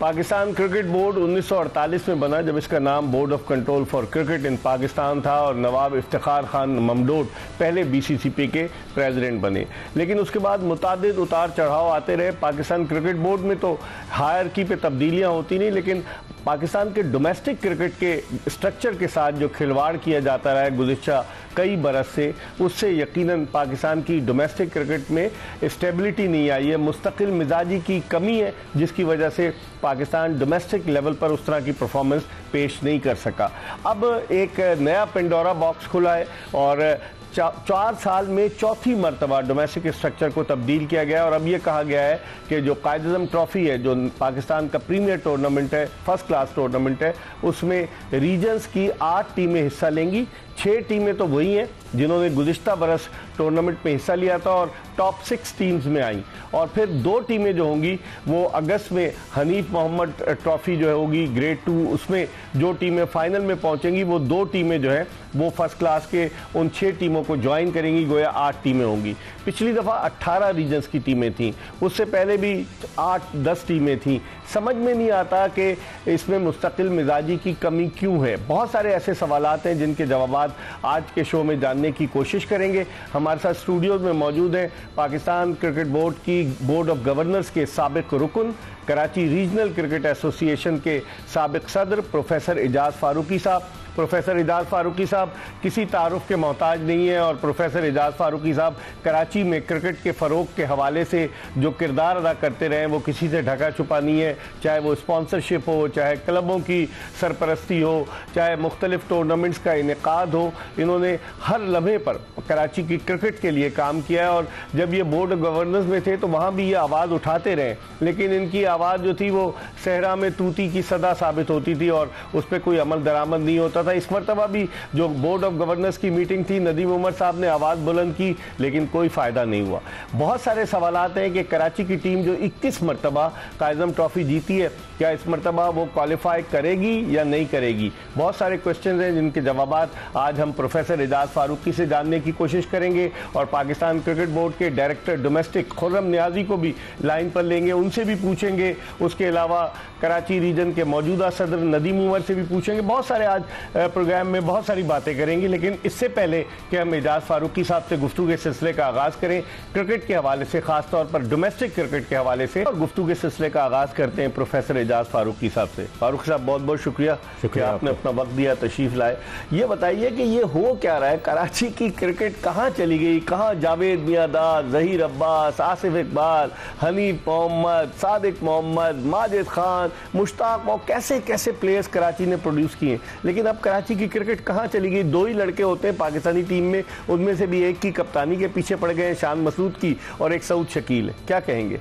Pakistan Cricket board 1948 में बना, जब इसका नाम board of control for cricket in Pakistan था और नवाब इफ्तिखार खान ममडूद पहले बीसीसीपी के प्रेसिडेंट बने। लेकिन उसके बाद मुतादिद उतार चढ़ाव आते रहे। पाकिस्तान क्रिकेट बोर्ड में तो हायरकी पे तब्दीलियाँ होती नहीं, लेकिन पाकिस्तान के डोमेस्टिक क्रिकेट के स्ट्रक्चर के साथ जो खिलवाड़ किया जाता रहा है गुज़िश्ता कई बरस से, उससे यकीनन पाकिस्तान की डोमेस्टिक क्रिकेट में स्टेबिलिटी नहीं आई है। मुस्तकिल मिजाजी की कमी है, जिसकी वजह से पाकिस्तान डोमेस्टिक लेवल पर उस तरह की परफॉर्मेंस पेश नहीं कर सका। अब एक नया पेंडोरा बॉक्स खुला है और 4 साल में चौथी मरतबा डोमेस्टिक स्ट्रक्चर को तब्दील किया गया और अब ये कहा गया है कि जो कायद-ए-आज़म ट्रॉफी है, जो पाकिस्तान का प्रीमियर टूर्नामेंट है, फर्स्ट क्लास टूर्नामेंट है, उसमें रीजन्स की 8 टीमें हिस्सा लेंगी। 6 टीमें तो वही हैं जिन्होंने गुज़िश्ता बरस टूर्नामेंट में हिस्सा लिया था और टॉप 6 टीम्स में आई, और फिर 2 टीमें जो होंगी वो अगस्त में हनीफ मोहम्मद ट्रॉफी जो होगी ग्रेड 2, उसमें जो टीमें फाइनल में पहुंचेंगी वो 2 टीमें जो है वो फर्स्ट क्लास के उन 6 टीमों को ज्वाइन करेंगी, गोया 8 टीमें होंगी। पिछली दफ़ा 18 रीजन्स की टीमें थीं, उससे पहले भी 8-10 टीमें थीं। समझ में नहीं आता कि इसमें मुस्तकिल मिजाजी की कमी क्यों है। बहुत सारे ऐसे सवालात हैं जिनके जवाबात आज के शो में जानने की कोशिश करेंगे। हमारे साथ स्टूडियोज में मौजूद हैं पाकिस्तान क्रिकेट बोर्ड की बोर्ड ऑफ गवर्नर्स के साबिक रुकन, कराची रीजनल क्रिकेट एसोसिएशन के साबिक सदर प्रोफेसर एजाज फारूकी साहब। प्रोफेसर एजाज फारूकी साहब किसी तारुफ के मोहताज नहीं है और प्रोफेसर एजाज फारूकी साहब कराची में क्रिकेट के फ़रोग के हवाले से जो किरदार अदा करते रहे वो किसी से ढका छुपा नहीं है। चाहे वो स्पॉन्सरशिप हो, चाहे क्लबों की सरपरस्ती हो, चाहे मुख्तलिफ टूर्नामेंट्स का इनेकाद हो, इन्होंने हर लम्हे पर कराची की क्रिकेट के लिए काम किया है। और जब ये बोर्ड ऑफ गवर्नर्स में थे तो वहाँ भी ये आवाज़ उठाते रहे, लेकिन इनकी आवाज़ जो थी वो सहरा में तूती की सदा साबित होती थी और उस पर कोई अमल दरामद नहीं होता था। इस मरतबा भी जो बोर्ड ऑफ गवर्नर्स की मीटिंग थी, नदीम उमर साहब ने आवाज़ बुलंद की, लेकिन कोई फ़ायदा नहीं हुआ। बहुत सारे सवालात हैं कि कराची की टीम जो 21 मरतबा कायद-ए-आज़म ट्रॉफी जीती है, क्या इस मरतबा वो क्वालिफाई करेगी या नहीं करेगी। बहुत सारे क्वेश्चन हैं जिनके जवाबात आज हम प्रोफेसर एजाज फारूकी से जानने की कोशिश करेंगे और पाकिस्तान क्रिकेट बोर्ड के डायरेक्टर डोमेस्टिक खुर्रम नियाजी को भी लाइन पर लेंगे, उनसे भी पूछेंगे। उसके अलावा कराची रीजन के मौजूदा सदर नदीम उमर से भी पूछेंगे। बहुत सारे आज प्रोग्राम में बहुत सारी बातें करेंगे, लेकिन इससे पहले कि हम एजाज फारूकी साहब से गुफ्तगू के सिलसिले का आगाज़ करें क्रिकेट के हवाले से, ख़ास तौर पर डोमेस्टिक क्रिकेट के हवाले से, और गुफ्तगू के सिलसिले का आगाज़ करते हैं प्रोफेसर एजाज फारूकी साहब से। फारूक साहब बहुत बहुत शुक्रिया कि आपने अपना वक्त दिया, तशरीफ़ लाए। ये बताइए कि ये हो क्या रहा है, कराची की क्रिकेट कहाँ चली गई, कहाँ जावेद मियाँदाद, ज़हीर अब्बास, आसिफ इकबाल, हनीफ मोहम्मद, सादिक मोहम्मद, माजिद खान, मुश्ताक, और कैसे कैसे प्लेयर्स कराची ने प्रोड्यूस किए, लेकिन अब कराची की क्रिकेट कहाँ चली गई। 2 ही लड़के होते हैं पाकिस्तानी टीम में, उनमें से भी एक की कप्तानी के पीछे पड़ गए, शान मसूद की, और एक सऊद शकील है। क्या कहेंगे?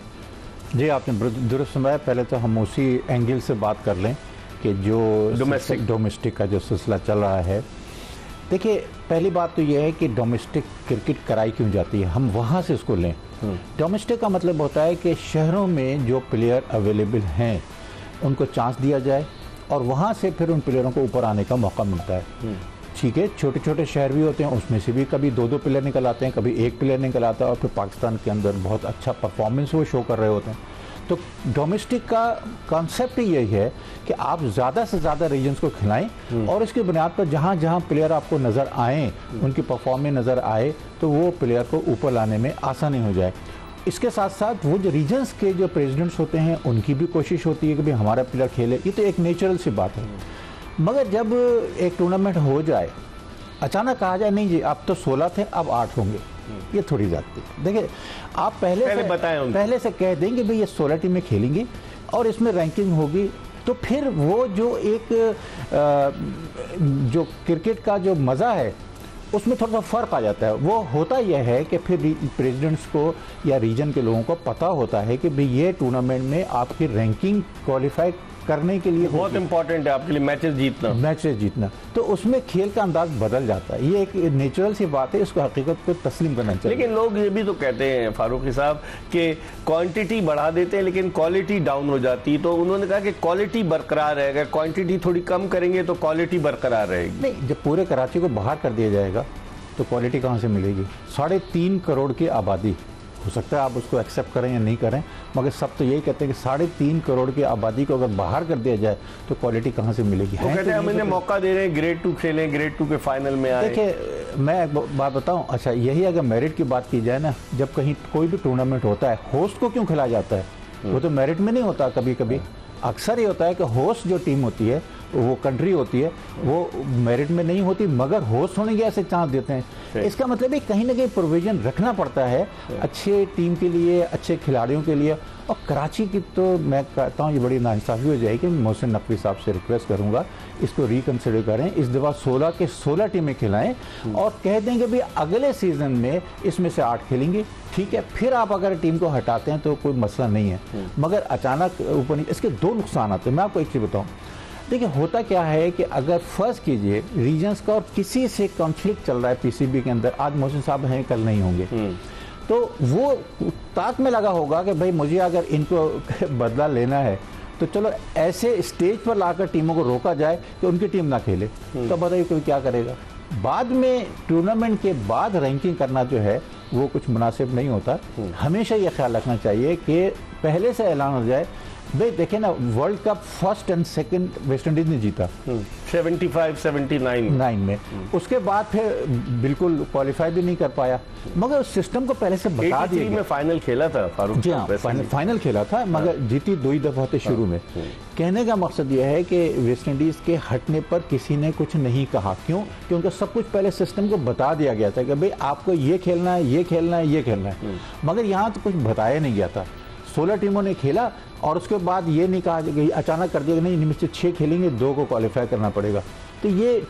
जी, आपने दुरुस्त सुनाया। पहले तो हम उसी एंगल से बात कर लें कि जो डोमेस्टिक का जो सिलसिला चल रहा है। देखिए, पहली बात तो यह है कि डोमेस्टिक क्रिकेट कराई क्यों जाती है, हम वहाँ से इसको लें। डोमेस्टिक का मतलब होता है कि शहरों में जो प्लेयर अवेलेबल हैं उनको चांस दिया जाए और वहाँ से फिर उन प्लेयरों को ऊपर आने का मौका मिलता है। ठीक है, छोटे छोटे शहर भी होते हैं, उसमें से भी कभी 2-2 प्लेयर निकल आते हैं, कभी 1 प्लेयर निकल आता है और फिर पाकिस्तान के अंदर बहुत अच्छा परफॉर्मेंस वो शो कर रहे होते हैं। तो डोमेस्टिक का कॉन्सेप्ट यही है कि आप ज़्यादा से ज़्यादा रीजन्स को खिलाएं और इसकी बुनियाद पर जहाँ जहाँ प्लेयर आपको नज़र आएँ, उनकी परफॉर्मेंस नज़र आए, तो वो प्लेयर को ऊपर लाने में आसानी हो जाए। इसके साथ साथ वो जो रीजन्स के जो प्रेसिडेंट्स होते हैं उनकी भी कोशिश होती है कि भाई हमारा प्लेयर खेले। ये तो एक नेचुरल सी बात है। मगर जब एक टूर्नामेंट हो जाए, अचानक कहा जाए नहीं जी आप तो 16 थे अब 8 होंगे, ये थोड़ी जाती है। देखिए, आप पहले से कह देंगे भाई ये 16 टीमें खेलेंगी और इसमें रैंकिंग होगी, तो फिर वो जो एक जो क्रिकेट का जो मज़ा है उसमें थोड़ा सा फ़र्क आ जाता है। वो होता यह है कि फिर प्रेसिडेंट्स को या रीजन के लोगों को पता होता है कि भाई ये टूर्नामेंट में आपकी रैंकिंग क्वालिफाई करने के लिए बहुत इंपॉर्टेंट है, आपके लिए मैचेस जीतना, तो उसमें खेल का अंदाज बदल जाता है। ये एक नेचुरल सी बात है, इसको हकीकत को तस्लीम करना चाहिए। लेकिन लोग ये भी तो कहते हैं फारूकी साहब कि क्वांटिटी बढ़ा देते हैं लेकिन क्वालिटी डाउन हो जाती है, तो उन्होंने कहा कि क्वालिटी बरकरार रहेगा, क्वांटिटी थोड़ी कम करेंगे तो क्वालिटी बरकरार रहेगी। नहीं, जब पूरे कराची को बाहर कर दिया जाएगा तो क्वालिटी कहाँ से मिलेगी? 3.5 करोड़ की आबादी हो सकता है आप उसको एक्सेप्ट करें या नहीं करें, मगर सब तो यही कहते हैं कि 3.5 करोड़ की आबादी को अगर बाहर कर दिया जाए तो क्वालिटी कहाँ से मिलेगी। वो कहते हैं हम इन्हें मौका दे रहे हैं ग्रेड 2 खेलें, ग्रेड 2 के फाइनल में आए। देखिए मैं एक बात बताऊं, अच्छा यही अगर मेरिट की बात की जाए ना, जब कहीं कोई भी टूर्नामेंट होता है होस्ट को क्यों खिलाया जाता है? वो तो मेरिट में नहीं होता, कभी कभी अक्सर ये होता है कि होस्ट जो टीम होती है, वो कंट्री होती है, वो मेरिट में नहीं होती मगर होस्ट होने के ऐसे चांस देते हैं। इसका मतलब है कहीं ना कहीं प्रोविजन रखना पड़ता है अच्छे टीम के लिए, अच्छे खिलाड़ियों के लिए। और कराची की तो मैं कहता हूँ ये बड़ी नाइंसाफ़ी हो जाएगी। मोहसिन नकवी साहब से रिक्वेस्ट करूँगा इसको रिकन्सिडर करें, इस दफ़ा 16 के 16 टीमें खिलाएं और कह दें कि भाई अगले सीज़न में इसमें से 8 खेलेंगे, ठीक है। फिर आप अगर टीम को हटाते हैं तो कोई मसला नहीं है, मगर अचानक ऊपर नहीं। इसके 2 नुकसान आते हैं। मैं आपको एक चीज़ बताऊँ, देखिए होता क्या है कि अगर फर्स्ट कीजिए रीजन्स का और किसी से कॉन्फ्लिक्ट चल रहा है पीसीबी के अंदर, आज मोहसिन साहब हैं कल नहीं होंगे, तो वो ताक में लगा होगा कि भाई मुझे अगर इनको बदला लेना है तो चलो ऐसे स्टेज पर लाकर टीमों को रोका जाए कि उनकी टीम ना खेले, तो बताइए कोई क्या करेगा। बाद में टूर्नामेंट के बाद रैंकिंग करना जो है वो कुछ मुनासिब नहीं होता। हमेशा ये ख्याल रखना चाहिए कि पहले से ऐलान हो जाए। भाई देखें ना, world cup first and second West Indies ने जीता 75-79 में, उसके बाद फिर बिल्कुल क्वालिफाई भी नहीं कर पाया, मगर उस सिस्टम को पहले से बता दिया। में फाइनल खेला था फारूक, जी हाँ, फाइनल खेला था, मगर जीती 2 ही दफा थे शुरू में। कहने का मकसद यह है कि वेस्ट इंडीज के हटने पर किसी ने कुछ नहीं कहा। क्यों? क्योंकि सब कुछ पहले सिस्टम को बता दिया गया था कि भाई आपको ये खेलना है, ये खेलना है, ये खेलना है, मगर यहाँ तो कुछ बताया नहीं गया था। 16 टीमों ने खेला और उसके बाद ये नहीं कहा कि अचानक कर दिया कि नहीं इनमें से 6 खेलेंगे, 2 को क्वालिफाई करना पड़ेगा। तो ये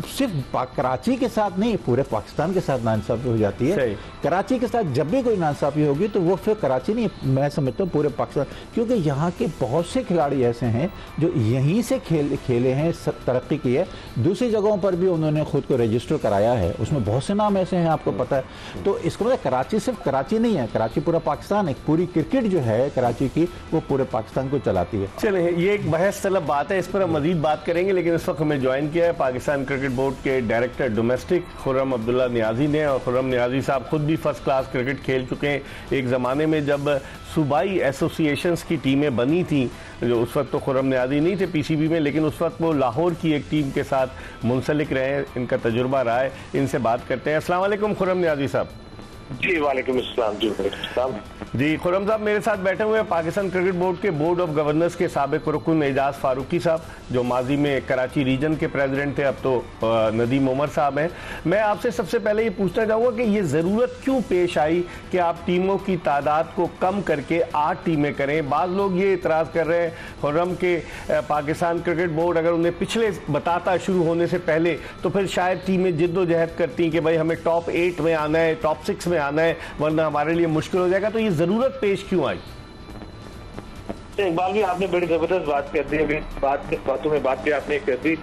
सिर्फ कराची के साथ नहीं, पूरे पाकिस्तान के साथ नाइंसाफी हो जाती है। कराची के साथ जब भी कोई नाइंसाफी होगी तो वो फिर कराची नहीं, मैं समझता हूँ पूरे पाकिस्तान, क्योंकि यहाँ के बहुत से खिलाड़ी ऐसे हैं जो यहीं से खेले हैं, तरक्की की है, दूसरी जगहों पर भी उन्होंने खुद को रजिस्टर कराया है, उसमें बहुत से नाम ऐसे हैं आपको पता है। तो इसको मतलब कराची सिर्फ कराची नहीं है, कराची पूरा पाकिस्तान है। पूरी क्रिकेट जो है कराची की वो पूरे पाकिस्तान को चलाती है। चलिए ये एक बहस तलब बात है, इस पर हम मजीद बात करेंगे, लेकिन इस वक्त हमें ज्वाइन किया है पाकिस्तान क्रिकेट बोर्ड के डायरेक्टर डोमेस्टिक खुर्रम अब्दुल्ला नियाजी ने। और खुर्रम नियाजी साहब खुद भी फर्स्ट क्लास क्रिकेट खेल चुके हैं। एक ज़माने में जब सूबाई एसोसिएशंस की टीमें बनी थी, जो उस वक्त तो खुर्रम नियाजी नहीं थे पीसीबी में, लेकिन उस वक्त वो लाहौर की एक टीम के साथ मुंसलिक रहे, इनका तजुर्बा रहा है। इनसे बात करते हैं। अस्सलाम वालेकुम खुर्रम नियाजी साहब। जी वालेकुम अस्सलाम। जी खुर्रम साहब मेरे साथ बैठे हुए हैं पाकिस्तान क्रिकेट बोर्ड के बोर्ड ऑफ गवर्नर्स के साबिक रुकन एजाज फारूकी साहब, जो माजी में कराची रीजन के प्रेसिडेंट थे, अब तो नदीम उमर साहब हैं। मैं आपसे सबसे पहले ये पूछना चाहूँगा कि ये ज़रूरत क्यों पेश आई कि आप टीमों की तादाद को कम करके 8 टीमें करें। बाज़ लोग ये इतराज़ कर रहे हैं खुर्रम के पाकिस्तान क्रिकेट बोर्ड अगर उन्हें पिछले बताता शुरू होने से पहले, तो फिर शायद टीमें जिद्दोजहद करती कि भाई हमें टॉप 8 में आना है, टॉप 6 में आना है, वरना हमारे लिए मुश्किल हो जाएगा। तो ये जरूरत पेश क्यों आई? इकबाल भी आपने बड़ी जबरदस्त बात कर दी, बातों में बात भी आपने कर दी।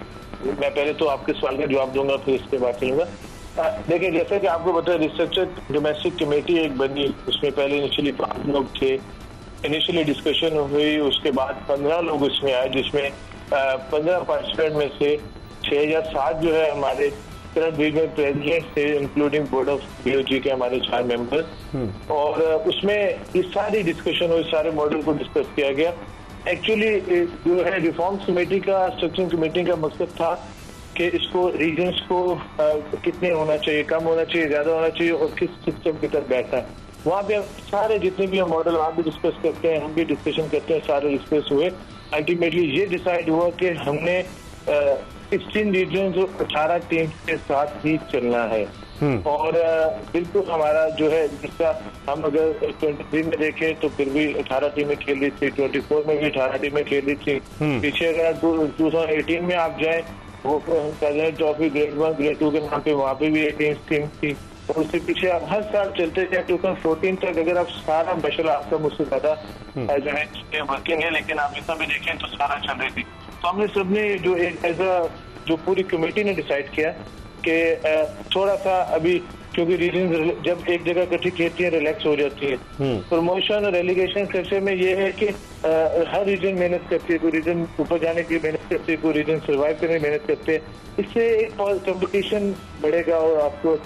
मैं पहले तो आपके सवाल का जवाब दूंगा, फिर इसके बाद चलूंगा। देखिए जैसे कि आपको पता है रिस्ट्रक्चर्ड डोमेस्टिक कमेटी एक बनी, उसमें पहले इनिशियली 5 लोग थे, इनिशियली डिस्कशन हुई, उसके बाद 15 लोग उसमें आए, जिसमें 15 पार्टिसिपेंट में से 6 या 7 जो है हमारे प्रेसिडेंट थे, इंक्लूडिंग बोर्ड ऑफ बीओजी के हमारे 4 मेंबर्स। और उसमें इस सारी डिस्कशन हुई, सारे मॉडल को डिस्कस किया गया। एक्चुअली जो है रिफॉर्म्स कमेटी का, स्ट्रक्चरिंग कमेटी का मकसद था कि इसको रीजन्स को कितने होना चाहिए, कम होना चाहिए, ज्यादा होना चाहिए, और किस सिस्टम की तरफ बैठना है। वहाँ पे सारे जितने भी हम मॉडल वहाँ भी डिस्कस करते हैं, हम भी डिस्कशन करते हैं, सारे डिस्कस हुए। अल्टीमेटली ये डिसाइड हुआ कि हमने 16 रीजन 18 टीम के साथ ही चलना है। और बिल्कुल हमारा जो है, जिसका हम अगर 23 में देखें तो फिर भी 18 टीमें खेल रही थी, 24 में भी 18 टीमें खेल रही थी। पीछे अगर 2018 में आप जाए, वो प्रेसिडेंट ट्रॉफी ग्रेड 1 ग्रेड 2 के नाम पे वहाँ पे भी 18 टीम थी। और उससे पीछे आप हर साल चलते थे 2014 तक। अगर आप सारा मशला आपका मुझसे ज्यादा जो है वर्किंग है, लेकिन आप इतना भी देखें तो सारा चल रही थी। तो हमने सबने जो एक जो पूरी कमेटी ने डिसाइड किया कि थोड़ा सा अभी क्योंकि रीजन जब एक जगह इकट्ठी खेलती है रिलैक्स हो जाती है। प्रमोशन और रेलीगेशन सेक्शन में ये है कि हर रीजन मेहनत करती है, कोई रीजन ऊपर जाने की मेहनत करती है, कोई रीजन सर्वाइव करने की मेहनत करते हैं। इससे एक कंपटीशन बढ़ेगा और आपको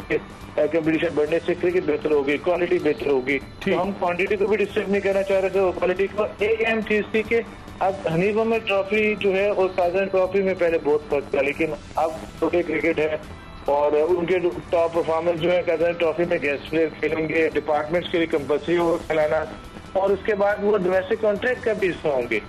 कंपटीशन बढ़ने से क्रिकेट बेहतर होगी, क्वालिटी बेहतर होगी। तो हम क्वांटिटी को भी डिस्टर्ब नहीं करना चाह रहे थे और क्वालिटी को। एक अहम चीज थी कि अब हनीफ अहमद ट्रॉफी जो है और काजन ट्रॉफी में पहले बहुत फर्क था, लेकिन अब छोटे क्रिकेट है और उनके टॉप परफॉर्मेंस जो है काजन ट्रॉफी में गेस्ट प्लेयर खेलेंगे, डिपार्टमेंट्स के लिए कंपल्सरी होगा खिलाना, और उसके बाद वो डोमेस्टिक कॉन्ट्रैक्ट का भी हिस्सा होंगे।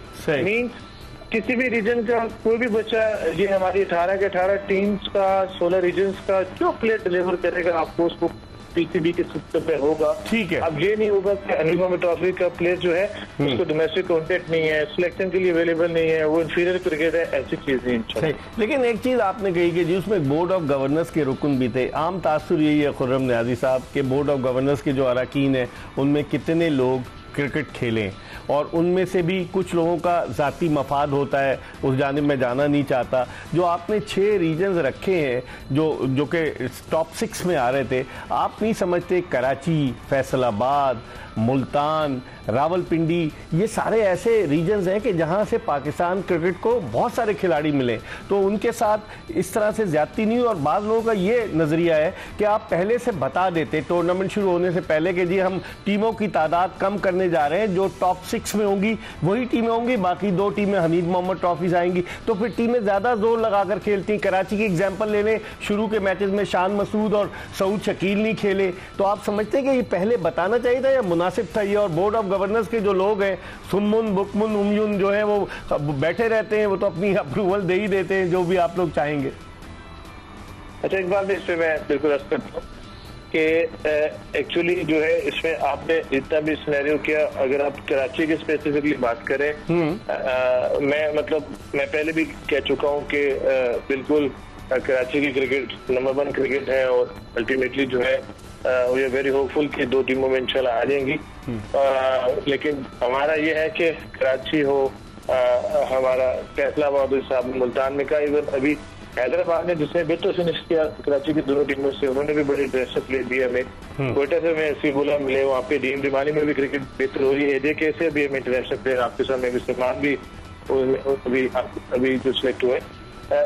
मीन्स किसी भी रीजन का कोई भी बच्चा, ये हमारी 18 के 18 टीम्स का 16 रीजन्स का जो प्लेयर डिलीवर करेगा आपको उसको पीसीबी के सिस्टम पे होगा। ठीक है। अब ये नहीं होगा कि हनीफ अहमद ट्रॉफी का प्लेयर जो है उसको डोमेस्टिक कॉन्ट्रैक्ट नहीं है, सिलेक्शन के लिए अवेलेबल नहीं है, वो इंफीरियर क्रिकेट है, ऐसी चीज नहीं। लेकिन एक चीज आपने कही कि जिसमें बोर्ड ऑफ गवर्नेंस के रुकन भी थे। आम तासुर यही है खुर्रम नियाज़ी साहब के बोर्ड ऑफ गवर्नेंस के जो अरकान है उनमें कितने लोग क्रिकेट खेलें, और उनमें से भी कुछ लोगों का ज़ाती मफाद होता है, उस जानिब में जाना नहीं चाहता। जो आपने 6 रीजन्स रखे हैं जो कि टॉप 6 में आ रहे थे, आप नहीं समझते कराची, फैसलाबाद, मुल्तान, रावलपिंडी, ये सारे ऐसे रीजन्स हैं कि जहां से पाकिस्तान क्रिकेट को बहुत सारे खिलाड़ी मिले, तो उनके साथ इस तरह से ज्यादती नहीं हुई। और बाज़ लोगों का ये नज़रिया है कि आप पहले से बता देते टूर्नामेंट शुरू होने से पहले कि जी हम टीमों की तादाद कम करने जा रहे हैं, जो टॉप 6 में होंगी वही टीमें होंगी, बाकी 2 टीमें हनीफ मोहम्मद ट्रॉफीज आएंगी, तो फिर टीमें ज़्यादा जोर लगाकर खेलती। कराची की एग्जाम्पल ले लें, शुरू के मैचेस में शान मसूद और सऊद शकील नहीं खेले, तो आप समझते हैं कि ये पहले बताना चाहिए था या मुनासिब था ये? और बोर्ड ऑफ गवर्नेंस के जो लोग हैं, सुम्मुन बुकमुन उमयुन जो है, वो बैठे रहते हैं, वो तो अपनी अप्रूवल दे ही देते हैं जो भी आप लोग चाहेंगे। अच्छा, एक बात इस पे मैं बिल्कुल अर्ज करता हूँ कि एक्चुअली जो है इसमें आपने जितना भी सिनेरियो किया, अगर आप कराची की स्पेसिफिकली बात करें, मैं पहले भी कह चुका हूँ कि बिल्कुल कराची की क्रिकेट नंबर 1 क्रिकेट है और अल्टीमेटली जो है वी आर वेरी होपफुल कि 2 टीमों में इंशाल्लाह आ जाएंगी। लेकिन हमारा ये है कि कराची हो, हमारा फैसलाबाद साहब मुल्तान में का, इवन अभी हैदराबाद ने जिसने बेहतर फिनिश किया कराची की दोनों टीमों से, उन्होंने भी बड़ी ड्रेसअप ले दिया हमें। कोयटा से हमें सीबुला मिले, वहाँ पे डीम डिमानी में भी क्रिकेट बेहतर हो रही है। एजे के से भी हमें इंटरनेशनल प्लेयर आपके सामने मुसलमान भी अभी जो सिलेक्ट हुए।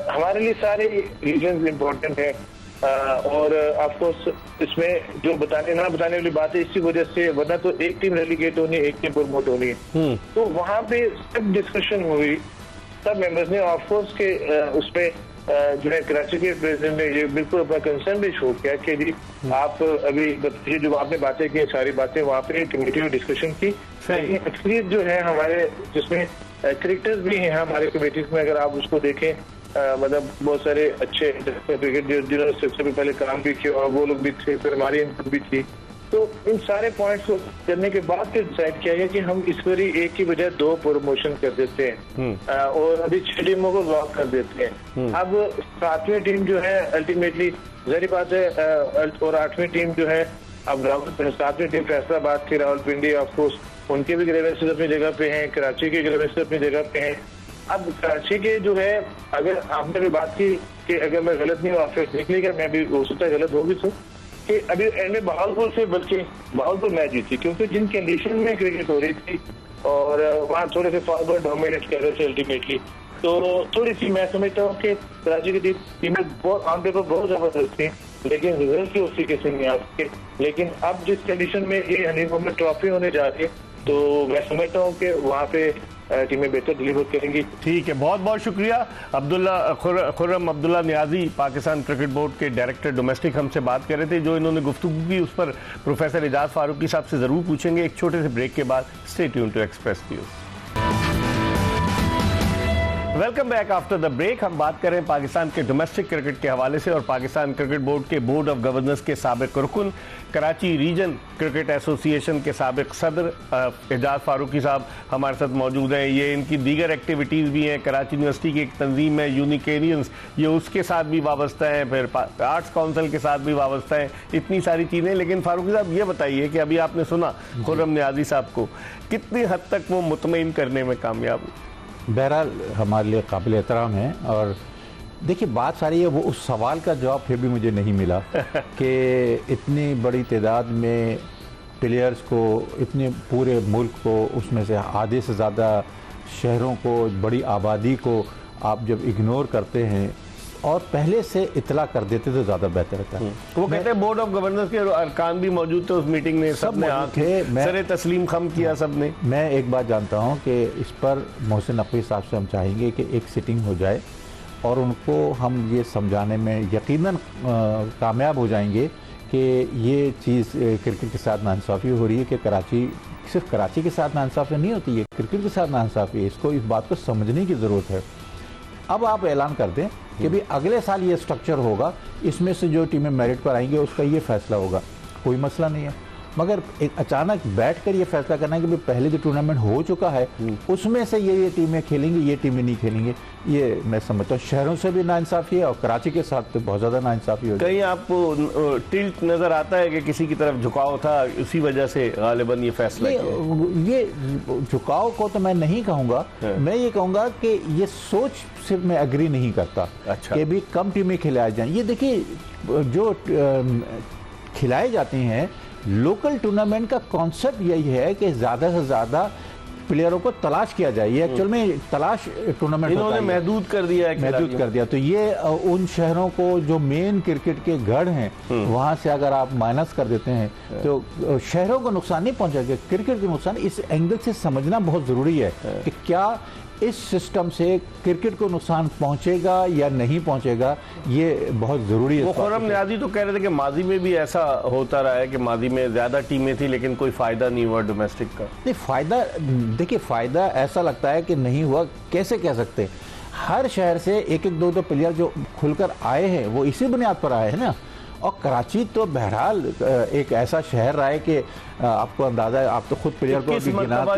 हमारे लिए सारे रीजन इम्पोर्टेंट है और ऑफकोर्स इसमें जो बताने वाली बात है इसी वजह से, वरना तो एक टीम रेलीगेट होनी है, एक टीम प्रमोट होनी है। तो वहाँ पे सब डिस्कशन हुई, सब मेंबर्स ने ऑफकोर्स के उसमें जो है कराची के प्रेसिडेंट ने ये बिल्कुल अपना कंसर्न भी शो किया कि जी आप अभी ये जो आपने बातें की सारी बातें वहाँ पे कमेटी में डिस्कशन की। एक्चुअली जो है हमारे जिसमें क्रिकेटर्स भी हैं हमारे कमेटीज में, अगर आप उसको देखें मतलब बहुत सारे अच्छे क्रिकेट जिन्होंने सबसे पहले काम भी किया और वो लोग भी थे, फिर हमारी इनपुट भी थी। तो इन सारे पॉइंट्स को करने के बाद फिर डिसाइड किया गया कि हम इस बार एक की बजाय 2 प्रमोशन कर देते हैं और अभी 6 टीमों को लॉक कर देते हैं। अब 7वीं टीम जो है अल्टीमेटली जाहिर बात है, और 8वीं टीम जो है अब 7वीं टीम फैसलाबाद थी, रावलपिंडी ऑफकोर्स उनके भी ग्रेवेंसेस अपनी जगह पे हैं, कराची के ग्रेवेंसेस अपनी जगह पे हैं। अब कराची के जो है, अगर आपने भी बात की कि अगर मैं गलत नहीं हूँ आप फिर देख लीजिएगा, मैं भी हो सकता है गलत होगी तो, कि अभी एंड में बहावलपुर से बल्कि बहावलपुर मैच जीती क्योंकि जिन कंडीशन में क्रिकेट हो रही थी और वहाँ थोड़े से फॉरवर्ड डोमिनेट कर रहे थे अल्टीमेटली, तो थोड़ी सी मैं समझता हूँ कि कराची की टीमें बहुत ऑन पेपर बहुत जबरदस्त थी, लेकिन रिजल्ट की उसी किस्म में आपके। लेकिन अब जिस कंडीशन में ये हनीफ मोहम्मद ट्रॉफी होने जा रही है, तो मैं समझता हूँ कि वहाँ पे टीमें बेहतर डिलीवर करेंगी। ठीक है, बहुत बहुत शुक्रिया। खुर्रम अब्दुल्ला नियाज़ी पाकिस्तान क्रिकेट बोर्ड के डायरेक्टर डोमेस्टिक हमसे बात कर रहे थे। जो इन्होंने गुफ्तगू की उस पर प्रोफेसर एजाज फारूकी साहब से ज़रूर पूछेंगे एक छोटे से ब्रेक के बाद। Stay tune to Express News. Welcome back after the break. हम बात कर रहे हैं पाकिस्तान के डोमेस्टिक क्रिकेट के हवाले से और पाकिस्तान क्रिकेट बोर्ड के बोर्ड ऑफ गवर्नेंस के साबिक रुकन, कराची रीजन क्रिकेट एसोसिएशन के साबिक सदर एजाज फारूकी साहब हमारे साथ मौजूद हैं। ये इनकी दीगर एक्टिविटीज़ भी हैं, कराची यूनिवर्सिटी की एक तंजीम है यूनिकेरियंस, ये उसके साथ भी वाबस्ता है, फिर आर्ट्स काउंसिल के साथ भी वाबस्ता है, इतनी सारी चीज़ें। लेकिन फारूकी साहब ये बताइए कि अभी आपने सुना खुर्रम नियाज़ी साहब को, कितनी हद तक वो मुतमईन करने में कामयाब हुए? बहरहाल हमारे लिए काबिल एहतराम है और देखिए बात सारी है, वो उस सवाल का जवाब फिर भी मुझे नहीं मिला कि इतनी बड़ी तादाद में प्लेयर्स को, इतने पूरे मुल्क को, उसमें से आधे से ज़्यादा शहरों को, बड़ी आबादी को आप जब इग्नोर करते हैं और पहले से इतला कर देते तो ज़्यादा बेहतर होता है। वो कहते हैं बोर्ड ऑफ गवर्नर्स के अरकान भी मौजूद थे उस मीटिंग में, सबने आके सरे तस्लीम खम किया सबने। मैं एक बात जानता हूँ कि इस पर मोहसिन नकवी साहब से हम चाहेंगे कि एक सिटिंग हो जाए और उनको हम ये समझाने में यकीनन कामयाब हो जाएंगे कि ये चीज़ क्रिकेट के साथ नाइंसाफ़ी हो रही है कि कराची, सिर्फ कराची के साथ नाइंसाफ़ी नहीं होती है, क्रिकेट के साथ नाइंसाफ़ी है। इसको, इस बात को समझने की ज़रूरत है। अब आप ऐलान कर दें कि भी अगले साल ये स्ट्रक्चर होगा, इसमें से जो टीमें मेरिट पर आएंगे उसका ये फैसला होगा, कोई मसला नहीं है। मगर एक अचानक बैठकर ये फैसला करना है कि पहले जो टूर्नामेंट हो चुका है उसमें से ये टीमें खेलेंगी, ये टीमें नहीं खेलेंगे, ये मैं समझता हूँ शहरों से भी नाइंसाफ़ी है और कराची के साथ तो बहुत ज़्यादा नाइंसाफ़ी हो। कहीं आपको टिल्ट नज़र आता है कि किसी की तरफ झुकाव था, उसी वजह से गालिबन ये फैसला किया? ये झुकाव को तो मैं नहीं कहूँगा, मैं ये कहूँगा कि ये सोच सिर्फ मैं एग्री नहीं करता। अच्छा। कि भी कम टीमें खिलाई जाएँ। ये देखिए जो खिलाए जाते हैं लोकल टूर्नामेंट का कॉन्सेप्ट यही है कि ज़्यादा से ज़्यादा प्लेयरों को तलाश किया जाए। ये एक्चुअल में तलाश टूर्नामेंट इन्होंने महदूद कर दिया है, महदूद कर दिया। तो ये उन शहरों को जो मेन क्रिकेट के गढ़ हैं वहाँ से अगर आप माइनस कर देते हैं तो शहरों को नुकसान नहीं पहुँचेगा, क्रिकेट को नुकसान। इस एंगल से समझना बहुत ज़रूरी है कि क्या इस सिस्टम से क्रिकेट को नुकसान पहुंचेगा या नहीं पहुंचेगा, ये बहुत ज़रूरी है। वो खुर्रम नियाज़ी तो कह रहे थे कि माजी में भी ऐसा होता रहा है कि माजी में ज़्यादा टीमें थी लेकिन कोई फ़ायदा नहीं हुआ डोमेस्टिक का। नहीं, फ़ायदा देखिए, फ़ायदा ऐसा लगता है कि नहीं हुआ, कैसे कह सकते। हर शहर से एक एक दो दो प्लेयर जो खुलकर आए हैं वो इसी बुनियाद पर आए हैं ना। और कराची तो बहरहाल एक ऐसा शहर रहा है कि आपको अंदाजा है, आप तो खुद प्लेयर को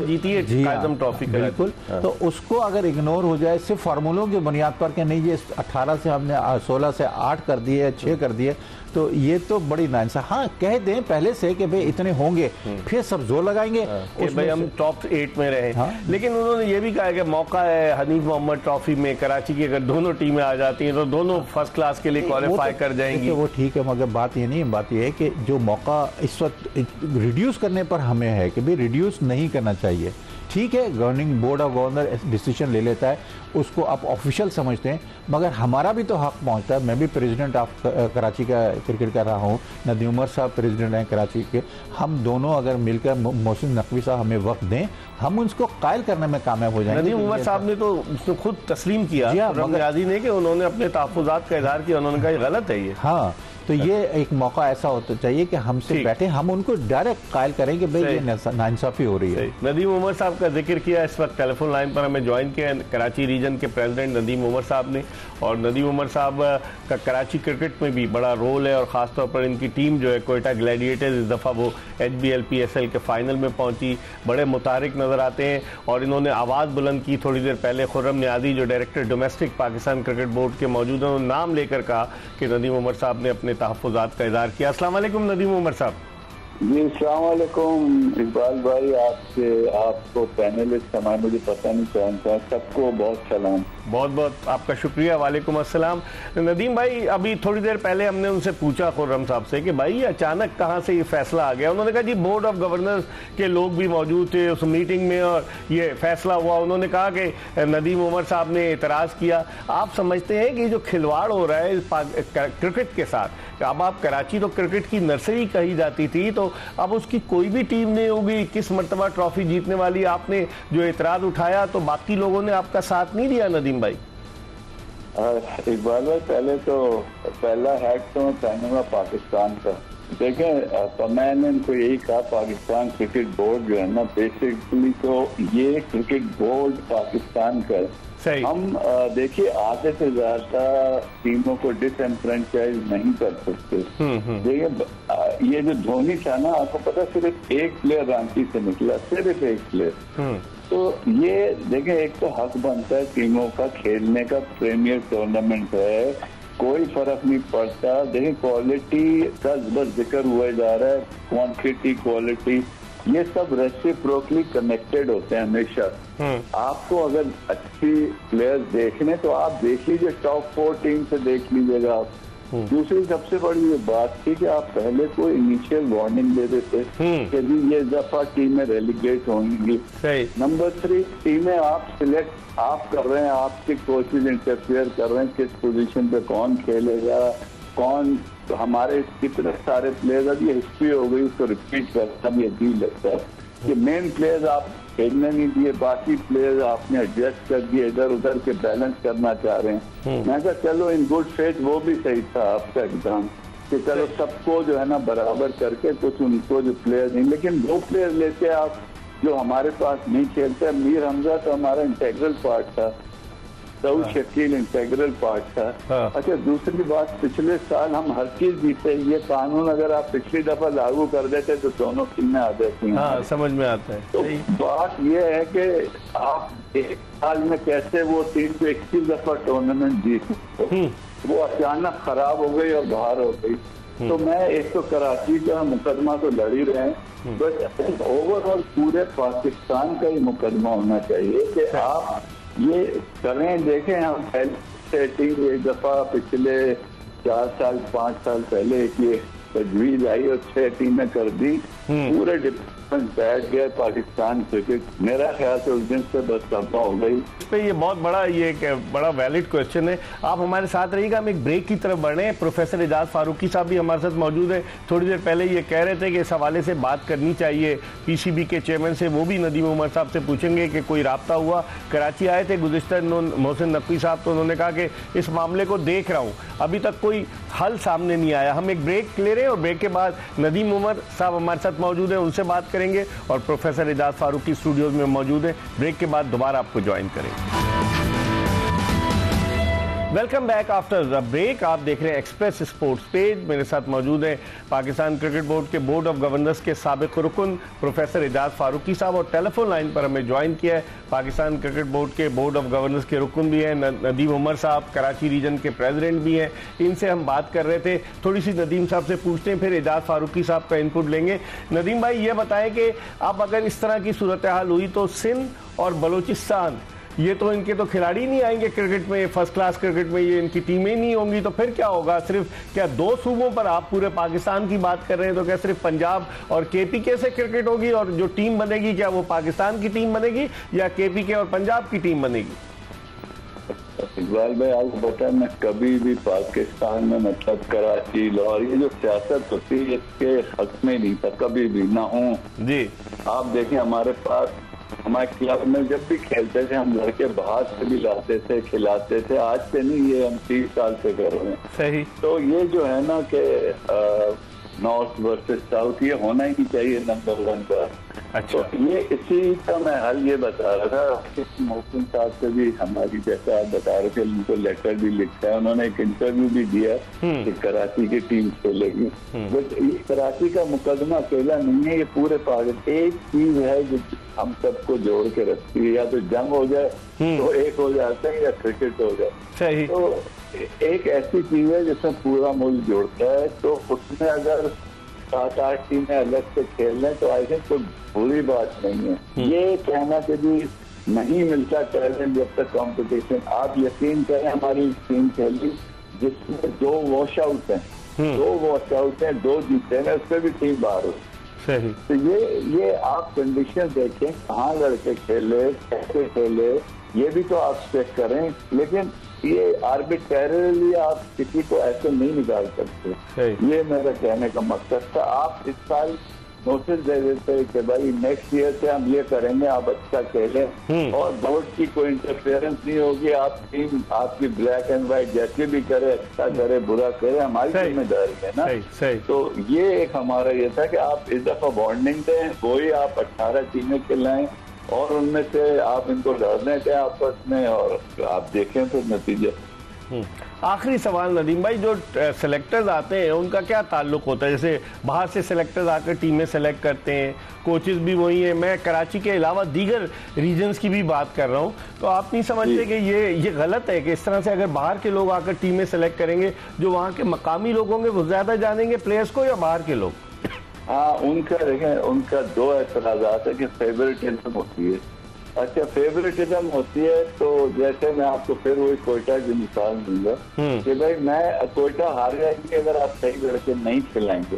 जीती है कायदम ट्रॉफी, बिल्कुल। तो उसको अगर इग्नोर हो जाए सिर्फ फार्मूलों की बुनियाद पर कि नहीं ये 18 से हमने 16 से 8 कर दिए, 6 कर दिए, तो ये तो बड़ी नाइंसाफ़ी। हाँ, कह दें पहले से कि भाई इतने होंगे, फिर सब जोर लगाएंगे कि भाई हम टॉप 8 में रहे। हाँ? लेकिन उन्होंने ये भी कहा कि मौका है हनीफ मोहम्मद ट्रॉफी में, कराची की अगर दोनों टीमें आ जाती हैं तो दोनों फर्स्ट क्लास के लिए क्वालिफाई कर जाएंगी। वो ठीक है, मगर बात ये नहीं है, बात ये है कि जो मौका इस वक्त रिड्यूस करने पर हमें है कि भाई रिड्यूस नहीं करना चाहिए। ठीक है, governing board of governor decision ले लेता है, उसको आप ऑफिशियल समझते हैं, मगर हमारा भी तो हक पहुंचता है। मैं भी प्रेसिडेंट ऑफ कराची का क्रिकेट कर रहा हूं, नदीम उमर साहब प्रेसिडेंट हैं कराची के। हम दोनों अगर मिलकर मोहसिन नकवी साहब हमें वक्त दें, हम उसको कायल करने में कामयाब हो जाएंगे। नदीम उमर साहब ने तो उसने खुद तस्लीम किया नियाज़ी ने कि उन्होंने अपने तहफ़्फ़ुज़ात का इज़हार किया, उन्होंने कहा ये गलत है ये। हाँ, तो ये एक मौका ऐसा होता चाहिए कि हमसे बैठे, हम उनको डायरेक्ट कायल करें कि भाई ये नाइंसाफ़ी हो रही है। नदीम उमर साहब का जिक्र किया, इस वक्त टेलीफोन लाइन पर हमें ज्वाइन किया कराची रीजन के प्रेसिडेंट नदीम उमर साहब ने। और नदीम उमर साहब का कराची क्रिकेट में भी बड़ा रोल है और ख़ासतौर पर इनकी टीम जो है कोयटा ग्लैडिएटर्स, इस दफ़ा वो HBL PSL के फाइनल में पहुंची, बड़े मुतारिक नज़र आते हैं। और इन्होंने आवाज़ बुलंद की थोड़ी देर पहले, खुर्रम नियाज़ी जो director domestic Pakistan Cricket Board के मौजूद हैं, उन्होंने नाम लेकर कहा कि नदीम उमर साहब ने अपने तहफ़्फ़ुज़ात का इज़हार किया। अस्सलाम वालेकुम नदीम उमर साहब। जी अस्सलाम वालेकुम इकबाल भाई, आपसे, आपको पैनलिस्ट हमारे, मुझे पता नहीं कौन सा, सबको बहुत सलाम। बहुत बहुत आपका शुक्रिया। वालेकुम अस्सलाम। नदीम भाई, अभी थोड़ी देर पहले हमने उनसे पूछा खुर्रम साहब से कि भाई अचानक कहाँ से ये फैसला आ गया। उन्होंने कहा जी बोर्ड ऑफ गवर्नर्स के लोग भी मौजूद थे उस मीटिंग में और ये फैसला हुआ। उन्होंने कहा कि नदीम उमर साहब ने एतराज़ किया। आप समझते हैं कि जो खिलवाड़ हो रहा है क्रिकेट के साथ, अब आप कराची तो क्रिकेट की नर्सरी कही जाती थी, तो अब उसकी कोई भी टीम नहीं होगी 21 मरतबा ट्रॉफी जीतने वाली, आपने जो एतराज उठाया तो बाकी लोगों ने आपका साथ नहीं दिया नदीम भाई? इकबाल भाई, पहले तो पहला हैक तो पहनूंगा पाकिस्तान का। देखें, तो मैंने इनको यही कहा, पाकिस्तान क्रिकेट बोर्ड जो है ना, बेसिकली तो ये क्रिकेट बोर्ड पाकिस्तान का, हम देखिए आधे से ज्यादा टीमों को डिसएनफ्रेंचाइज नहीं कर सकते। देखिए ये जो धोनी था ना, आपको पता सिर्फ एक प्लेयर रांची से निकला, सिर्फ एक प्लेयर। तो ये देखें, एक तो हक बनता है टीमों का खेलने का, प्रीमियर टूर्नामेंट है, कोई फर्क नहीं पड़ता। देखिए क्वालिटी का बस जिक्र हुआ जा रहा है, क्वांटिटी क्वालिटी। ये सब रेसिप्रोकली कनेक्टेड होते हैं हमेशा। आपको अगर अच्छी प्लेयर्स देखने तो आप देख लीजिए, टॉप 4 टीम से देख लीजिएगा आप। दूसरी सबसे बड़ी ये बात थी कि आप पहले को इनिशियल वार्निंग दे देते कि जी ये दफा टीमें रेलीगेट होंगी। नंबर 3, टीमें आप सिलेक्ट आप कर रहे हैं, आपके कोचेज इंटरफेयर कर रहे हैं किस पोजीशन पे कौन खेलेगा, कौन हमारे कितने सारे प्लेयर्स। अब ये हिस्ट्री हो गई, उसको रिपीट करता ये भी लगता है कि मेन प्लेयर्स आप खेलने नहीं दिए, बाकी प्लेयर्स आपने एडजस्ट कर दिए, इधर उधर के बैलेंस करना चाह रहे हैं। मैं कहा चलो इन गुड फेथ वो भी सही था आपका एग्जाम कि चलो सबको जो है ना बराबर करके कुछ उनको जो प्लेयर नहीं, लेकिन 2 प्लेयर लेके आप जो हमारे पास नहीं खेलते। मीर हमजा तो हमारा इंटेग्रल पार्ट था, सऊद शकील इंटेग्रल पार्ट था। अच्छा, दूसरी बात, पिछले साल हम हर चीज जीते। ये कानून अगर आप पिछली दफा लागू कर देते तो दोनों टीमें आ जाती हैं। समझ में आता है। तो बात ये है कि आप एक साल में कैसे वो टीम को 21 दफा टूर्नामेंट जीती, वो अचानक खराब हो गई और बाहर हो गई। तो मैं एक तो कराची का मुकदमा तो लड़ ही रहे हैं, बट ओवरऑल पूरे पाकिस्तान का ही मुकदमा होना चाहिए कि आप ये करें। देखें, हम पहले टीम एक दफा पिछले 4 साल 5 साल पहले ये तजवीज आई और 6 टीमें कर दी, पूरे डिफरेंस बैठ गए पाकिस्तान क्रिकेट। मेरा ख्याल से उस दिन से बस सफा हो गई। इस पे ये बहुत बड़ा बड़ा वैलिड क्वेश्चन है। आप हमारे साथ रहिएगा, हम एक ब्रेक की तरफ बढ़े। प्रोफेसर एजाज फारूकी साहब भी हमारे साथ मौजूद है। थोड़ी देर पहले ये कह रहे थे कि इस हवाले से बात करनी चाहिए पीसीबी के चेयरमैन से, वो भी नदीम उमर साहब से पूछेंगे कि कोई राब्ता हुआ। कराची आए थे गुज़िश्ता मोहसिन नकवी साहब, तो उन्होंने कहा कि इस मामले को देख रहा हूँ, अभी तक कोई हल सामने नहीं आया। हम एक ब्रेक ले रहे हैं और ब्रेक के बाद नदीम उमर साहब हमारे साथ मौजूद हैं, उनसे बात करेंगे और प्रोफेसर एजाज फारूकी स्टूडियोज में मौजूद है। ब्रेक के बाद दोबारा आपको ज्वाइन करेंगे। Welcome back after the break. आप देख रहे हैं एक्सप्रेस स्पोर्ट्स पेज। मेरे साथ मौजूद हैं पाकिस्तान क्रिकेट बोर्ड के बोर्ड ऑफ गवर्नर्स के साबिक रुकन प्रोफेसर एजाज फारूकी साहब, और टेलीफोन लाइन पर हमें ज्वाइन किया है पाकिस्तान क्रिकेट बोर्ड के बोर्ड ऑफ गवर्नर्स के रुकन भी हैं नदीम उमर साहब, कराची रीजन के प्रेसिडेंट भी हैं। इनसे हम बात कर रहे थे। थोड़ी सी नदीम साहब से पूछते हैं, फिर एजाज फारूकी साहब का इनपुट लेंगे। नदीम भाई, ये बताएं कि अब अगर इस तरह की सूरत हाल हुई तो सिंध और बलूचिस्तान, ये तो इनके तो खिलाड़ी नहीं आएंगे क्रिकेट में, फर्स्ट क्लास क्रिकेट में ये इनकी टीमें नहीं होंगी, तो फिर क्या होगा? सिर्फ क्या 2 सूबों पर आप पूरे पाकिस्तान की बात कर रहे हैं, तो क्या सिर्फ पंजाब और केपीके से क्रिकेट होगी? और जो टीम बनेगी क्या वो पाकिस्तान की टीम बनेगी या केपीके और पंजाब की टीम बनेगी? इकबाल भाई, आपको पता है मैं कभी भी पाकिस्तान में मतलब कराची लाहौर ये जो सियासत होती है इसके हक में नहीं था, कभी भी ना हूँ जी। आप देखें हमारे पास हमारे क्लब में जब भी खेलते थे हम लड़के बाहर से भी लाते थे, खिलाते थे। आज से नहीं, ये हम 30 साल से कर रहे हैं। सही। तो ये जो है ना कि नॉर्थ वर्सेस साउथ, ये होना ही नहीं चाहिए नंबर 1 पर। अच्छा। तो ये इसी का मैं हल ये बता रहा था। मोहसिन साहब से भी हमारी, जैसा आप बता रहे थे, उनको लेटर भी लिखा है, उन्होंने एक इंटरव्यू भी दिया कि कराची की टीम खेलेगी। बट ये कराची का मुकदमा अकेला नहीं है, ये पूरे पाकिस्तान एक चीज है जो हम सबको जोड़ के रखती है। या तो जंग हो जाए तो एक हो जाते हैं, या क्रिकेट हो जाए। सही। तो एक ऐसी चीज है जिसमें पूरा मुल्क जोड़ता है। तो उसमें अगर 7-8 टीमें अलग से खेल रहे तो आई थिंक कोई बुरी बात नहीं है। ये कहना कि भी नहीं मिलता टैलेंट जब तक कंपटीशन, आप यकीन करें हमारी टीम खेली जिसमें 2 वॉश आउट हैं, 2 वॉश आउट हैं, 2 जीते हैं, उस पर भी टीम बाहर हो। सही। तो ये आप कंडीशन देखें, कहाँ लड़के खेले, कैसे खेले, ये भी तो आप चेक करें। लेकिन ये आर्बिट्रेरली आप किसी को ऐसे नहीं निकाल सकते। ये मेरा कहने का मकसद था। आप इस साल नोटिस दे देते कि भाई नेक्स्ट ईयर से हम ये करेंगे, आप अच्छा खेलें और बोर्ड की कोई इंटरफेरेंस नहीं होगी। आप टीम आपकी ब्लैक एंड व्हाइट जैसे भी करे, अच्छा करे बुरा करे, हमारी जिम्मेदारी है ना। सही। तो ये एक हमारा ये था कि आप इस दफा वार्निंग दें, वही आप 18 टीमें खिलाएं और उनमें से आप इनको लड़ने दें आपस में, और आप देखें फिर नतीजे। आखिरी सवाल नदीम भाई, जो सेलेक्टर्स आते हैं उनका क्या ताल्लुक होता है? जैसे बाहर से सेलेक्टर्स आकर टीमें सेलेक्ट करते हैं, कोचेस भी वही हैं। मैं कराची के अलावा दीगर रीजन्स की भी बात कर रहा हूँ, तो आप नहीं समझते कि ये गलत है कि इस तरह से अगर बाहर के लोग आकर टीमें सेलेक्ट करेंगे, जो वहाँ के मकामी लोग होंगे वो ज्यादा जानेंगे प्लेयर्स को या बाहर के लोग? हाँ, उनका देखें, उनका दो एतराज़ात है कि फेवरेटिज्म होती है। अच्छा, फेवरेटिज्म होती है तो जैसे मैं आपको फिर वही कोयटा की मिसाल दूंगा कि भाई मैं कोयटा हार जाएंगे अगर आप सही लड़के नहीं खिलाएंगे,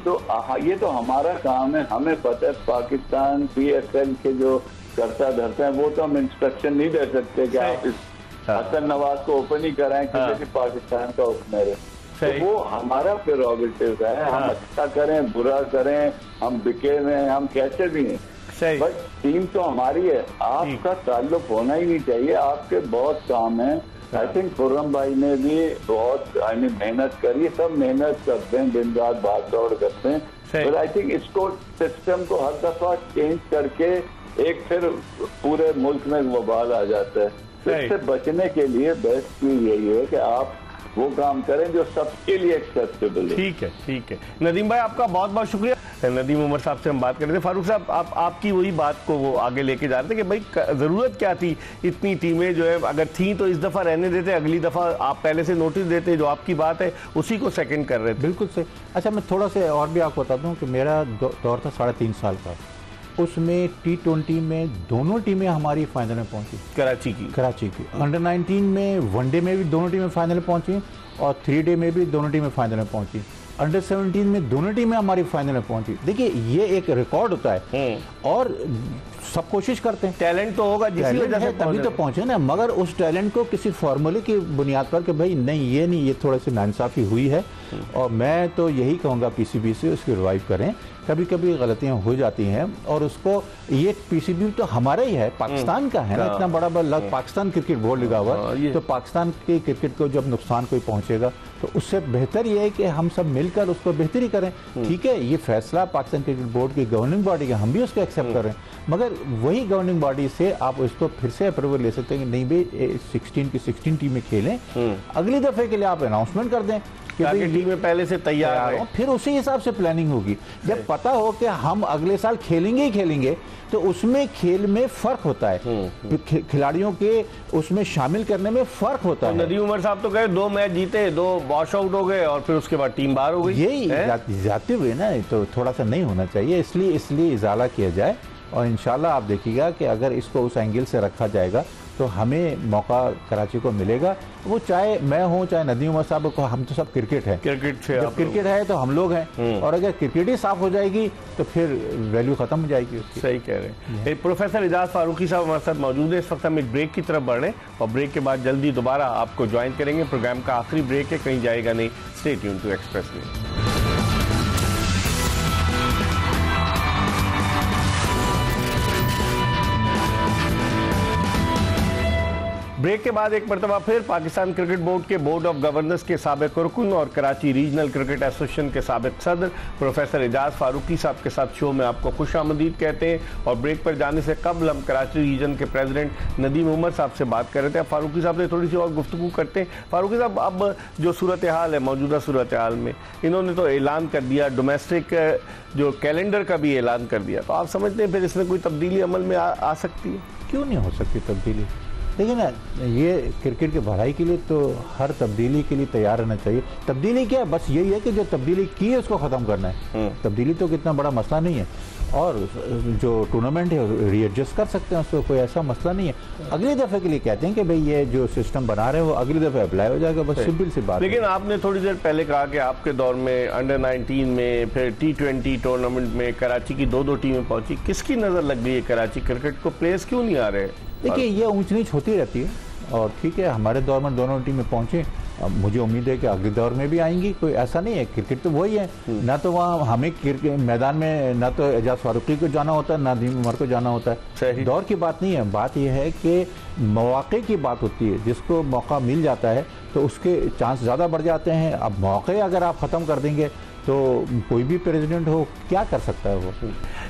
तो ये तो हमारा काम है, हमें पता है पाकिस्तान PSL के जो करता धरता है वो तो हम इंस्ट्रक्शन नहीं दे सकते कि आप इस हसन नवाज को ओपन ही कराएं क्योंकि पाकिस्तान का ओपनर है। तो वो हमारा प्रेरोगेटिव है, हम अच्छा करें बुरा करें, हम बिके में हम कैसे भी हैं, बट टीम तो हमारी है, आपका ताल्लुक होना ही नहीं चाहिए। आपके बहुत काम है। आई थिंक खुर्रम भाई ने भी बहुत मेहनत करी, सब मेहनत करते हैं, दिन रात भाग दौड़ करते हैं, बट आई थिंक इसको सिस्टम को हर दफा चेंज करके एक फिर पूरे मुल्क में वबाल आ जाता है। इससे बचने के लिए बेस्ट चीज यही है कि आप वो काम करें जो सबके लिए एक्सेप्टेबल है। ठीक है, ठीक है। नदीम भाई आपका बहुत बहुत शुक्रिया। नदीम उमर साहब से हम बात कर रहे थे। फारूक साहब, आपकी वही बात को वो आगे लेके जा रहे थे कि भाई जरूरत क्या थी, इतनी टीमें जो है अगर थी तो इस दफा रहने देते, अगली दफा आप पहले से नोटिस देते, जो आपकी बात है उसी को सेकंड कर रहे थे। बिल्कुल सही। अच्छा, मैं थोड़ा सा और भी आपको बताता हूँ कि मेरा दौर था 3.5 साल का, उसमें T20 में दोनों टीमें हमारी फाइनल में पहुंची, कराची की। अंडर 19 में वनडे में भी दोनों टीमें फाइनल में पहुंची और 3 डे में भी दोनों टीमें फाइनल में पहुंची। अंडर 17 में दोनों टीमें हमारी फाइनल में पहुंची। देखिए, ये एक रिकॉर्ड होता है और सब कोशिश करते हैं, टैलेंट तो होगा जिसकी वजह से तभी तो पहुंचे ना, मगर उस टैलेंट को किसी फॉर्मूले की बुनियाद पर कि भाई नहीं ये थोड़ी सी नाइंसाफी हुई है, और मैं तो यही कहूँगा PCB से उसकी रिवाइव करें। कभी कभी गलतियां हो जाती हैं और उसको, ये PCB तो हमारा ही है, पाकिस्तान का है ना, इतना बड़ा पाकिस्तान क्रिकेट बोर्ड लगा हुआ, तो पाकिस्तान के क्रिकेट को जब नुकसान कोई पहुंचेगा तो उससे बेहतर ये है कि हम सब मिलकर उसको बेहतरी करें। ठीक है, ये फैसला पाकिस्तान क्रिकेट बोर्ड की गवर्निंग बॉडी का, हम भी उसको एक्सेप्ट करें, मगर वही गवर्निंग बॉडी से आप उसको फिर से अप्रूवल ले सकते हैं कि नहीं भाई 16 की 16 टीमें खेलें, अगली दफे के लिए आप अनाउंसमेंट कर दें कि टीमें पहले से तैयार हो, फिर उसी हिसाब से प्लानिंग होगी। जब पता हो कि हम अगले साल खेलेंगे ही खेलेंगे, तो उसमें खेल में फर्क होता है, खिलाड़ियों के उसमें शामिल करने में फर्क होता है। नदीम उमर साहब तो कहे 2 मैच जीते, 2 वॉश आउट हो गए और फिर उसके बाद टीम बाहर हो गई। यही जाते हुए ना, तो थोड़ा सा नहीं होना चाहिए, इसलिए इजाला किया जाए। और इंशाल्लाह आप देखिएगा कि अगर इसको उस एंगल से रखा जाएगा तो हमें मौका कराची को मिलेगा। वो चाहे मैं हूँ चाहे नदीम उमर साहब को, हम तो सब क्रिकेट है, क्रिकेट से जब क्रिकेट है तो हम लोग हैं, और अगर क्रिकेट ही साफ हो जाएगी तो फिर वैल्यू खत्म हो जाएगी उसकी। सही कह रहे हैं। प्रोफेसर एजाज फारूकी साहब हमारे साथ मौजूद है। इस वक्त हम एक ब्रेक की तरफ बढ़ रहे हैं और ब्रेक के बाद जल्दी दोबारा आपको ज्वाइन करेंगे। प्रोग्राम का आखिरी ब्रेक है, कहीं जाएगा नहीं। Stay tuned to Express News. Break के बाद एक मरतबा फिर पाकिस्तान क्रिकेट बोर्ड के बोर्ड ऑफ गवर्नर्स के साबिक रुकन और कराची रीजनल क्रिकेट एसोसिएशन के साबिक सदर प्रोफेसर एजाज फारूकी साहब के साथ शो में आपको खुश आमदीद कहते हैं। और ब्रेक पर जाने से कबल हम कराची रीजन के प्रेसिडेंट नदीम उमर साहब से बात कर रहे थे। अब फारूकी साहब से थोड़ी सी और गुफ्तगू करते हैं। फारूकी साहब, अब जो सूरत हाल है, मौजूदा सूरत हाल में इन्होंने तो ऐलान कर दिया, डोमेस्टिक जो कैलेंडर का भी ऐलान कर दिया, तो आप समझते हैं फिर इसमें कोई तब्दीली अमल में आ सकती है? क्यों नहीं हो सकती तब्दीली? देखिए ना, ये क्रिकेट की भलाई के लिए तो हर तब्दीली के लिए तैयार रहना चाहिए। तब्दीली क्या है, बस यही है कि जो तब्दीली की है उसको ख़त्म करना है। तब्दीली तो कितना बड़ा मसला नहीं है, और जो टूर्नामेंट है रीएडजस्ट कर सकते हैं, उसको कोई ऐसा मसला नहीं है। अगली दफ़े के लिए कहते हैं कि भाई ये जो सिस्टम बना रहे हैं वो अगली दफ़े अप्लाई हो जाएगा, बस सिंपल सी बात। लेकिन आपने थोड़ी देर पहले कहा कि आपके दौर में अंडर 19 में, फिर T20 टूर्नामेंट में कराची की 2-2 टीमें पहुंची। किसकी नज़र लग गई है कराची क्रिकेट को? प्लेयर्स क्यों नहीं आ रहे? देखिए, ये ऊंच नीच होती रहती है, और ठीक है, हमारे दौर में दोनों टीमें पहुंची, मुझे उम्मीद है कि अगले दौर में भी आएंगी। कोई ऐसा नहीं है, क्रिकेट तो वही है ना, तो वहाँ हमें मैदान में ना तो एजाज फारूकी को जाना होता है ना नदीम उमर को जाना होता है। दौर की बात नहीं है, बात यह है कि मौके की बात होती है। जिसको मौका मिल जाता है तो उसके चांस ज़्यादा बढ़ जाते हैं। अब मौके अगर आप ख़त्म कर देंगे तो कोई भी प्रेसिडेंट हो क्या कर सकता है वो।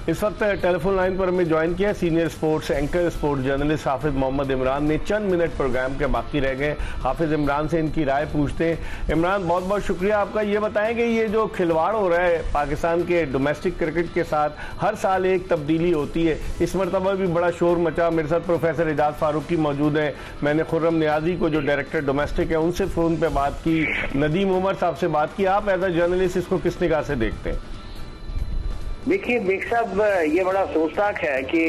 इस वक्त टेलीफोन लाइन पर हमें ज्वाइन किया senior sports anchor, sports journalist Hafiz Mohammad Imran ने। चंद मिनट प्रोग्राम के बाकी रह गए, हाफिज इमरान से इनकी राय पूछते हैं। इमरान, बहुत बहुत शुक्रिया आपका। ये बताएं कि ये जो खिलवाड़ हो रहा है पाकिस्तान के डोमेस्टिक क्रिकेट के साथ, हर साल एक तब्दीली होती है, इस मरतबा भी बड़ा शोर मचा। मेरे साथ प्रोफेसर एजाज फारूकी मौजूद हैं। मैंने खुर्रम नियाजी को, जो डायरेक्टर डोमेस्टिक है, उनसे फ़ोन पर बात की, नदीम उमर साहब से बात की। आप एज अ जर्नलिस्ट इसको किस निगाह से देखते हैं? देखिए बेग साहब, ये बड़ा अफसोसनाक है कि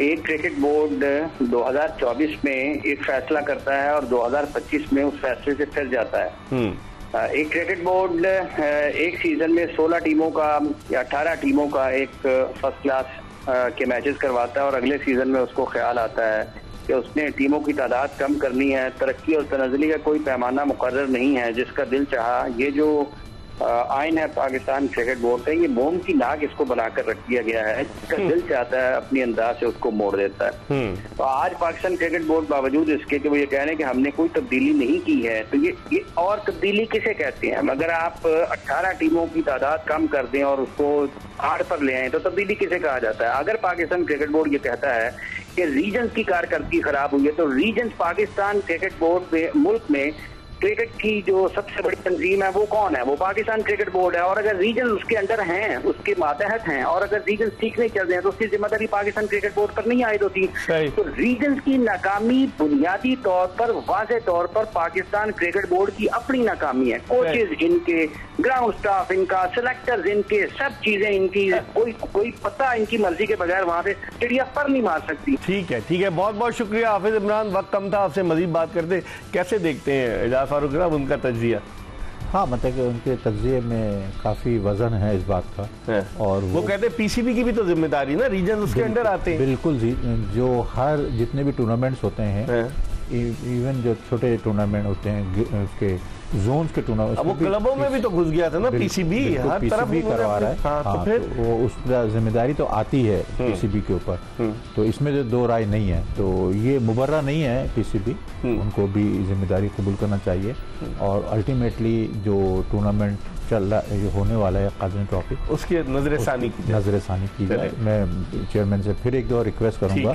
एक क्रिकेट बोर्ड 2024 में एक फैसला करता है और 2025 में उस फैसले से फिर जाता है। एक क्रिकेट बोर्ड एक सीजन में 16 टीमों का या 18 टीमों का एक फर्स्ट क्लास के मैचेस करवाता है और अगले सीजन में उसको ख्याल आता है कि उसने टीमों की तादाद कम करनी है। तरक्की और तनज़्ज़ुली का कोई पैमाना मुकर्रर नहीं है, जिसका दिल चाहा। ये जो आइन है पाकिस्तान क्रिकेट बोर्ड का, ये मोम की नाक इसको बनाकर रख दिया गया है। जिसका दिल चाहता है अपनी अंदाज से उसको मोड़ देता है। तो आज पाकिस्तान क्रिकेट बोर्ड बावजूद इसके कि वो ये कह रहे हैं कि हमने कोई तब्दीली नहीं की है, तो ये और तब्दीली किसे कहते हैं? अगर आप 18 टीमों की तादाद कम कर दें और उसको 8 पर ले आए तो तब्दीली किसे कहा जाता है? अगर पाकिस्तान क्रिकेट बोर्ड ये कहता है कि रीजन की कारकर्दगी खराब हुई है, तो रीजन पाकिस्तान क्रिकेट बोर्ड मुल्क में क्रिकेट की जो सबसे बड़ी तंजीम है वो कौन है? वो पाकिस्तान क्रिकेट बोर्ड है। और अगर रीजन उसके अंडर हैं, उसके मातहत हैं, और अगर रीजन ठीक नहीं चल रहे हैं तो उसकी जिम्मेदारी पाकिस्तान क्रिकेट बोर्ड पर नहीं आयद होती। तो रीजन की नाकामी बुनियादी तौर पर, वाज़ेह तौर पर पाकिस्तान क्रिकेट बोर्ड की अपनी नाकामी है। कोचेज इनके, ग्राउंड स्टाफ इनका, सिलेक्टर्स इनके, सब चीजें इनकी, कोई पता इनकी मर्जी के बगैर वहां से चिड़िया पर नहीं मार सकती। ठीक है, ठीक है, बहुत बहुत शुक्रिया हाफिज इमरान। वक्त कम था, आपसे मजीद बात करते। कैसे देखते हैं एजाज फारूक साहब उनका तज्जिया? हाँ, मतलब कि उनके तज्जिए में काफ़ी वजन है इस बात का है। और वो कहते हैं पीसीबी की भी तो जिम्मेदारी ना, रीजन उसके अंडर आते हैं। बिल्कुल, जो हर जितने भी टूर्नामेंट्स होते हैं, इवन जो छोटे टूर्नामेंट होते हैं उसके जोन्स के टूर्नामेंट, वो क्लबों में भी तो घुस गया था ना पीसीबी, हर तरफ करवा रहा है। हाँ, तो फिर वो उसका जिम्मेदारी तो आती है पीसीबी के ऊपर। तो इसमें जो दो राय नहीं है, तो ये मुबर्रा नहीं है पीसीबी, उनको भी जिम्मेदारी कबूल करना चाहिए। और अल्टीमेटली जो टूर्नामेंट चल रहा है, होने वाला है कादरी ट्रॉफी, उसकी नजरसानी की जाए। मैं चेयरमैन से फिर एक दो रिक्वेस्ट करूंगा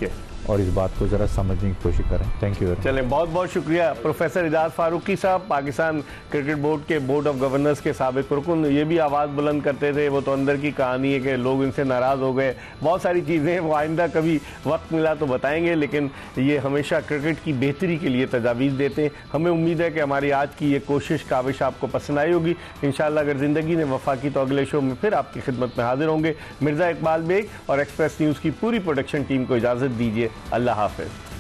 और इस बात को जरा समझने की कोशिश करें। Thank you. चलें, बहुत बहुत शुक्रिया प्रोफेसर एजाज फारूकी साहब, पाकिस्तान क्रिकेट बोर्ड के बोर्ड ऑफ गवर्नर्स के साबिक रुकन। ये भी आवाज़ बुलंद करते थे, वो तो अंदर की कहानी है कि लोग इनसे नाराज़ हो गए। बहुत सारी चीज़ें वो आइंदा कभी वक्त मिला तो बताएंगे, लेकिन ये हमेशा क्रिकेट की बेहतरी के लिए तजावीज़ देते हैं। हमें उम्मीद है कि हमारी आज की ये कोशिश काविश आपको पसंद आई होगी। इंशाअल्लाह अगर ज़िंदगी ने वफा की तो अगले शो में फिर आपकी खिदमत में हाजिर होंगे। मिर्ज़ा इकबाल बेग और एक्सप्रेस न्यूज़ की पूरी प्रोडक्शन टीम को इजाज़त दीजिए। अल्लाह हाफ़िज़।